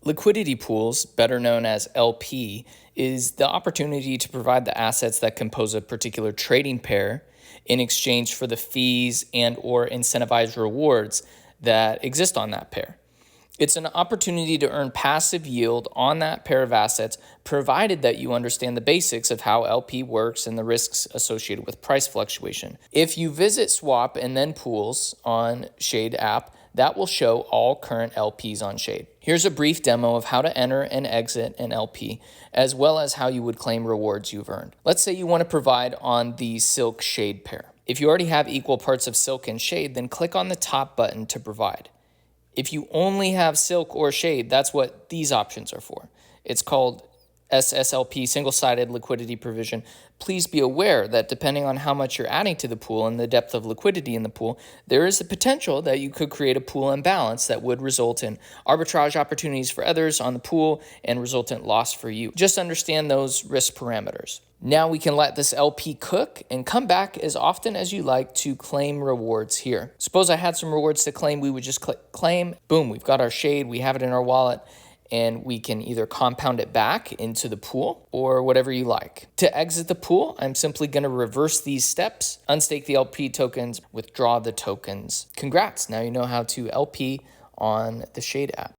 Liquidity pools, better known as LP, is the opportunity to provide the assets that compose a particular trading pair in exchange for the fees and or incentivized rewards that exist on that pair. It's an opportunity to earn passive yield on that pair of assets, provided that you understand the basics of how LP works and the risks associated with price fluctuation. If you visit Swap and then Pools on Shade app, that will show all current LPs on Shade. Here's a brief demo of how to enter and exit an LP, as well as how you would claim rewards you've earned. Let's say you want to provide on the Silk Shade pair. If you already have equal parts of Silk and Shade, then click on the top button to provide. If you only have Silk or Shade, that's what these options are for. It's called SSLP, single-sided liquidity provision. Please be aware that depending on how much you're adding to the pool and the depth of liquidity in the pool, there is a potential that you could create a pool imbalance that would result in arbitrage opportunities for others on the pool and resultant loss for you. Just understand those risk parameters. Now we can let this LP cook and come back as often as you like to claim rewards here. Suppose I had some rewards to claim, we would just click claim, boom, we've got our Shade, we have it in our wallet, and we can either compound it back into the pool or whatever you like. To exit the pool, I'm simply going to reverse these steps, unstake the LP tokens, withdraw the tokens. Congrats, now you know how to LP on the Shade app.